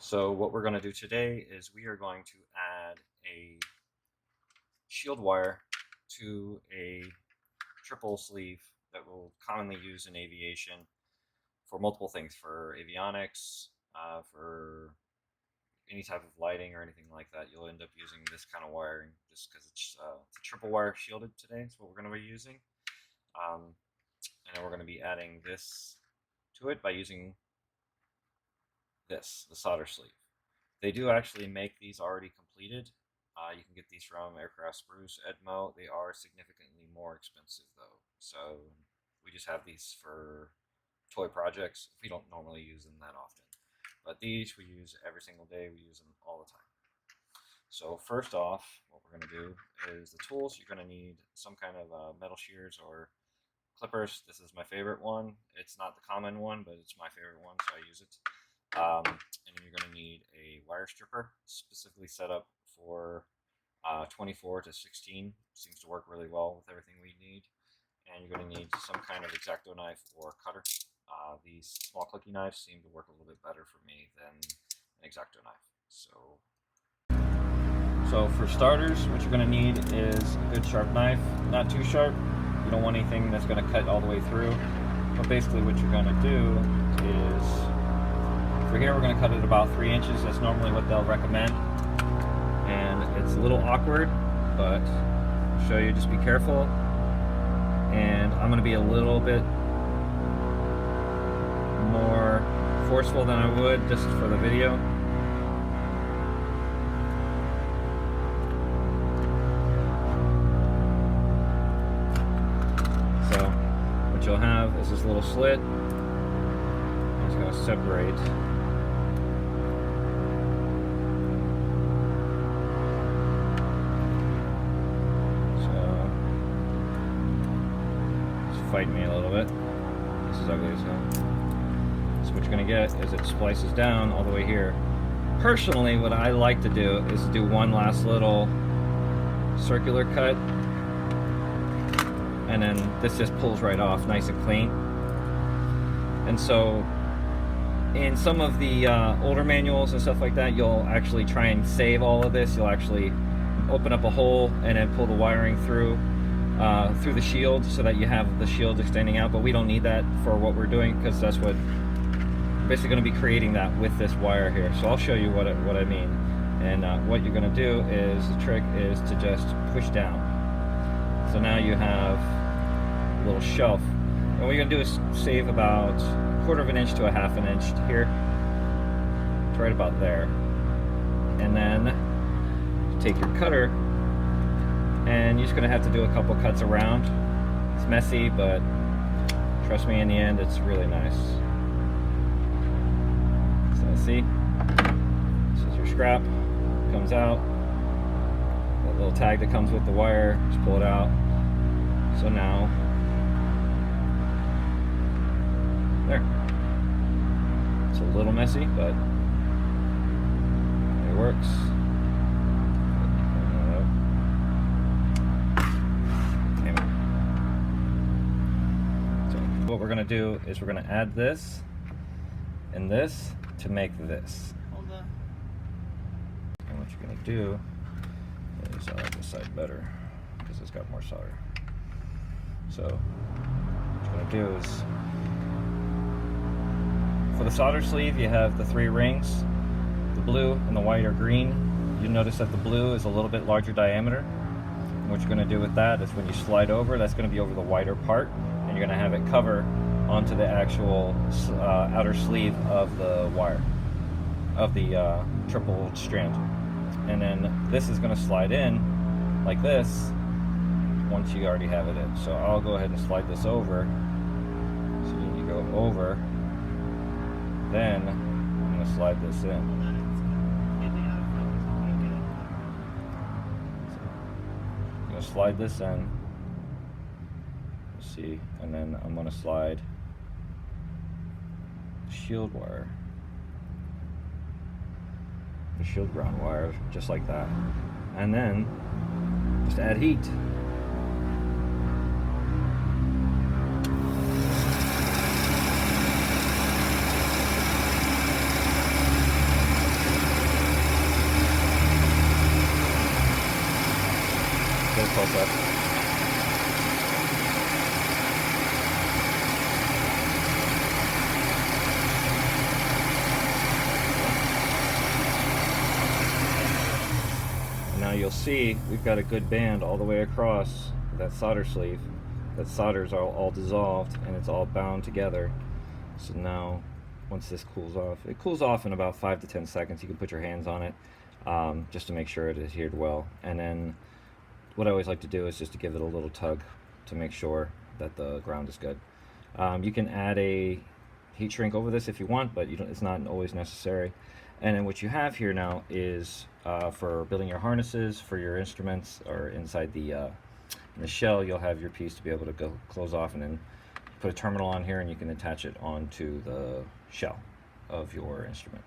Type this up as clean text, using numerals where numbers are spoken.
So what we're going to do today is we are going to add a shield wire to a triple sleeve that we'll commonly use in aviation for multiple things, for avionics, for any type of lighting or anything like that. You'll end up using this kind of wiring just because it's a triple wire shielded today. That's what we're going to be using. And then we're going to be adding this to it by using the solder sleeve. They do actually make these already completed. You can get these from Aircraft Spruce, Edmo. They are significantly more expensive though. So we just have these for toy projects. We don't normally use them that often. But these we use every single day. We use them all the time. So first off, what we're going to do is the tools. You're going to need some kind of metal shears or clippers. This is my favorite one. It's not the common one, but it's my favorite one, so I use it. And then you're going to need a wire stripper specifically set up for 24 to 16. Seems to work really well with everything we need. And you're going to need some kind of X-Acto knife or cutter. These small clicky knives seem to work a little bit better for me than an X-Acto knife. So for starters, what you're going to need is a good sharp knife. Not too sharp. You don't want anything that's going to cut all the way through. But basically what you're going to do is, for here we're going to cut it about 3 inches. That's normally what they'll recommend. And it's a little awkward, but I'll show you, just be careful. And I'm going to be a little bit more forceful than I would just for the video. So what you'll have is this little slit. It's going to separate. So it's fighting me a little bit. This is ugly as hell. So what you're going to get is it splices down all the way here. Personally, what I like to do is do one last little circular cut, and then this just pulls right off nice and clean. And so in some of the older manuals and stuff like that, you'll actually try and save all of this. You'll actually open up a hole and then pull the wiring through the shield so that you have the shield extending out, but we don't need that for what we're doing, because that's what we're basically going to be creating, that with this wire here. So I'll show you what I mean. And what you're going to do is, the trick is to just push down. So now you have a little shelf, and what you're going to do is save about 1/4 of an inch to a 1/2 inch here. It's right about there. And then you take your cutter, and you're just going to have to do a couple cuts around. It's messy, but trust me, in the end it's really nice. So see, this is your scrap, comes out. That little tag that comes with the wire, just pull it out. So now, there. It's a little messy, but it works. What we're going to do is we're going to add this and this to make this. Hold on. And what you're going to do is, I like this side better because it's got more solder. So what you're going to do is, for the solder sleeve, you have the 3 rings. The blue and the white are green. You'll notice that the blue is a little bit larger diameter. And what you're going to do with that is, when you slide over, that's going to be over the wider part. And you're going to have it cover onto the actual outer sleeve of the wire, of the triple strand. And then this is going to slide in like this once you already have it in. So I'll go ahead and slide this over. So you need to go over, then I'm going to slide this in. So I'm going to slide this in. See, and then I'm going to slide the shield wire, the shield ground wire, just like that, and then just add heat. see, we've got a good band all the way across that solder sleeve. That solder's all dissolved and it's all bound together. So now, once this cools off, it cools off in about 5 to 10 seconds. You can put your hands on it just to make sure it adhered well. And then what I always like to do is just to give it a little tug to make sure that the ground is good. You can add a heat shrink over this if you want, but it's not always necessary. And then what you have here now is for building your harnesses for your instruments, or inside in the shell, you'll have your piece to be able to go close off, and then put a terminal on here and you can attach it onto the shell of your instrument.